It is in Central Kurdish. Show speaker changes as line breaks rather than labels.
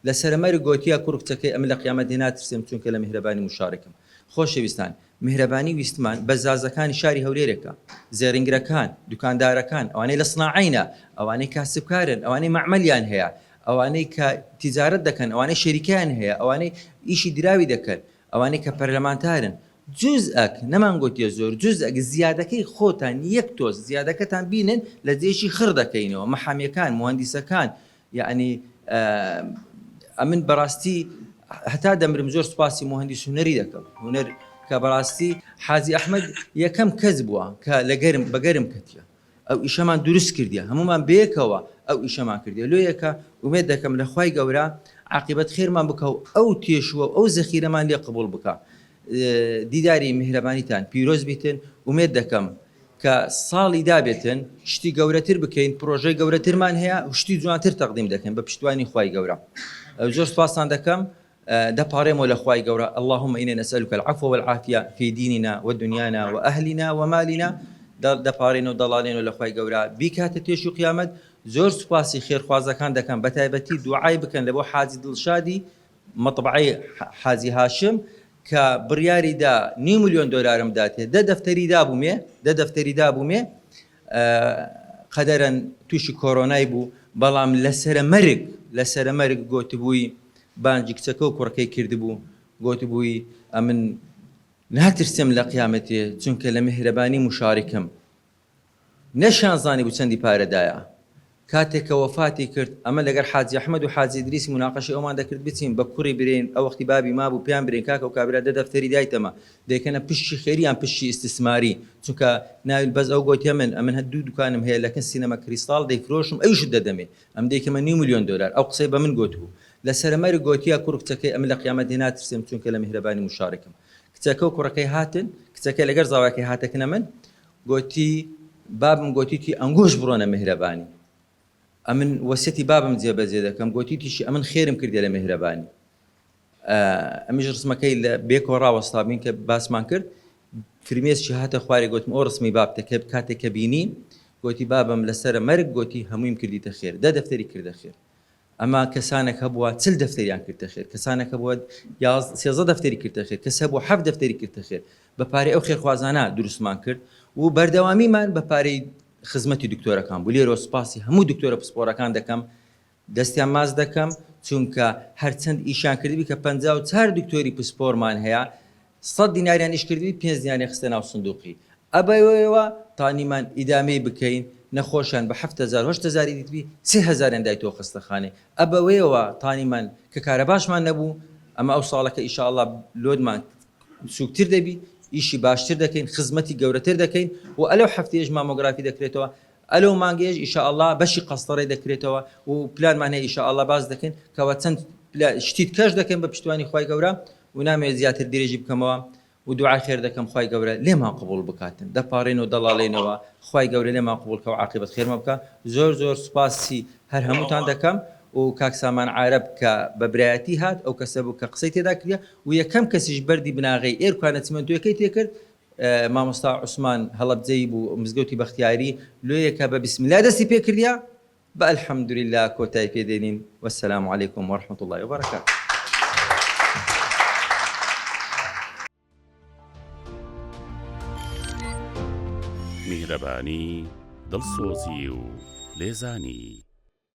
لەسەرمەری گوتیە کوڕکچەکەی ئەم لە قیامەت ناترسێم چونکە لە میهرەبانی مشارکم. خۆشەویستان، میهرەبانی ویستمان بە زازەکانی شاری هەولێرێکە، زێڕینگرەکان، دوکاندارەکان، ئەوانەی لە سناعینە، ئەوانەی کاسبکارن، ئەوانەی معمەلیان هەیە، ئەوانەی کە تیجارەت دەکەن، ئەوانەی شەریکیان هەیە، ئەوانەی ئیشی دراوی دەکەن، ئەوانەی کە پەرلەمانتارن. جزئەک نەمان گوتیە زۆر، جزئەک زیادەکەی خۆتان یەک تۆز زیادەکەتان بینن لە جێشی خڕ دەکەینەوە، مەحامیەکان، مهندیسەکان. یعنی ئەمن بەڕاستی هەتا دەمرم زۆر سوپاسی مهندیس هونەری دەکەم، هونەر کە بەڕاستی حاجی ئەحمەد یەکەم کەس بووە کە بەگەرم کەتیە، ئەو ئیشەمان دروست کردیە، هەمومان بەیەکەوە ئەو ئیشەمان کردیە. لۆیەکە ومێد دەکەم لە خوای گەورە عاقبەت خێرمان بکە و ئەو تێشووە ئەو زەخیرەمان لێ قبول بکە. دیداری میهرەبانیتان پیرۆز بیتن. ومێد دەکەم کە ساڵی دابێتن شتی گەورەتر بکەین، پرۆژەی گەورەترمان هەیە و شتی جوانتر تەقدیم دەکەین بە پشتیوانی خوای گەورە. زۆر سوپاسان دەکەم، دەپاڕێمەوە لە خوای گەورە. اللهم إنا نسألك العفو والعافية في ديننا ودنيانا وأهلنا ومالنا. دەپارێنەوە دەڵالێنەوە لە خوای گەورە بیکاتە تێش و قیامەت. زۆر سوپاسی خێرخوازەکان دەکەم، بە تایبەتی دوعای بکەن لە بۆ حاجی دڵشادی مەطبعەی حاجی هاشم کە بڕیاریدا $5 ملیۆن داتێ. دە دەفتەری دابوومێ قەدەرەن تووشی کۆرۆنای بوو، بەڵام لەسرە مەرگ گوتبووی بانجی کچەکە و کوڕەکەی کردبوو، گوتبووی ئەمن ناترسم لە قیامەتێ چونکە لە میهرەبانی مشارکم. نەشانزانی بوو چەندی پارەدایە. کاتێککە وەفاتی کرد، ئەمە لەگەر حاجی ئەحمەد و حاجی ئیدریسی مناقەشی ئەومان دەکرد بچین بە کوڕی برێن، ئەو وەختی بابی مابوو پێیان برێن کاکە و کابرا دە دەفتەری دایتەمە دەیکەنە پشتی خێریان پشتی ئیستثماری، چونکە ناویل بەس ئەو گوتیە من هەردوو دوکانم هەیە لەکن سینەمە کریستاڵ دەیفرۆشم ئەویشت دەدەمێ، ئەم دەیکەمە $5 ملیۆن. ئەو قسەی بە من گوتبوو. لەسەرمەری گوتیە کوڕکچەکەی ئەم لە قیامەت ناترسێم چونکە لە میهرەبانی مشارکم. کچەکە و کوڕەکەی هاتن، کچەکە لەگەر زاواکەی هاتەکنە من گوتی بابم گوتیتی ئەنگۆش بڕۆنە میهرەبانی. ئەمن وەسیەتی بابم جێبەجێ دەکەم، گوتیتیشی ئەمن خێرم کردێ لە میهرەبانی. ئەمیش ڕسمەکەی لە بێکەوە ڕاوەستابین کە باسمان کرد. فرمێسکی هاتە خوارێ گوتم ئەو ڕسمی بابتە کاتێک کە بینی گوتی بابم لەسرە مەرگ گوتی هەموویم کردیتە خێر، دە دەفتەری کردە خێر. ئەمە کەسانێک هەبووە 40 دەفتەریان کردە خێر، کەسانێک هەبووە 13 دەفتەری کردە خێر، کەس هەبووە 7 دەفتەری کردە خێر. بە پارەی ئەو خێرخوازانە دروستمان کرد و بەردەوامیمان بە پارەی خزمەتی دکتۆرەکان بوو. لێرە سوپاسی هەموو دکتۆرە پسپۆرەکان دەکەم، دەستیان ماز دەکەم، چونکە هەرچەند ئیشان کردبی کە 54 دکتۆری پسپۆرمان هەیە، 100 دیناریان ئیش کردبی 5 دیناری خستە ناو سندوقی. ئەبەوەیەوە تانیمان ئیدامەی بکەین، نەخۆشیان بە 7,000 8,000 دیتبی 30,000 دایتەوە خستەخانێ. ئەبەوەیەوە تانیمان کە کارە باشمان نەبوو، ئەمە ئەو ساڵەکە ئینشاءالله لۆدمان سوکتر دەبی، ئیشی باشتر دەکەین، خزمەتی گەورەتر دەکەین و ئەلەو هەفتەیەش مامۆگرافی دەکرێتەوە، ئەلەو مانگەیەش ئینشاءالله بەشی قەستەڕێ دەکرێتەوە و پلانمان هەیە ئینشاءالله باز دەکەین کەوە چەند شتیت کەش دەکەین بە پشتیوانی خوای گەورە و نامەوێت زیاتر درێژی بکەمەوە و دوعای خێر دەکەم خوای گەورە لێمان قبوڵ بکاتن. دەپارێن و دەڵاڵێنەوە خوای گەورە لێمان قبوڵ کە و عاقبەت خێرمان بکە. زۆر سوپاسی هەر هەمووتان دەکەم و کاک سامان عارەب کە بە برایەتی هات ئەو کەسە بوو کە قسەی تێدا کردە و یەکەم کەسیش بەردی بناغی ئێرکوانە چمەنتۆیەکەی تێکرد مامۆستا عوسمان هەڵەبجەی بوو مزگەوتی بەختیاری. لۆیەکە بە بسمیلا دەستی پێ کردیا بە ئەلحەمدولیلا کۆتایی پێدێنین. وەسەلام عەلەیکوم وەڕەحمەتوڵڵاهی وبەرەکاتوه.
میهرەبانی دڵسۆزی و لێزانی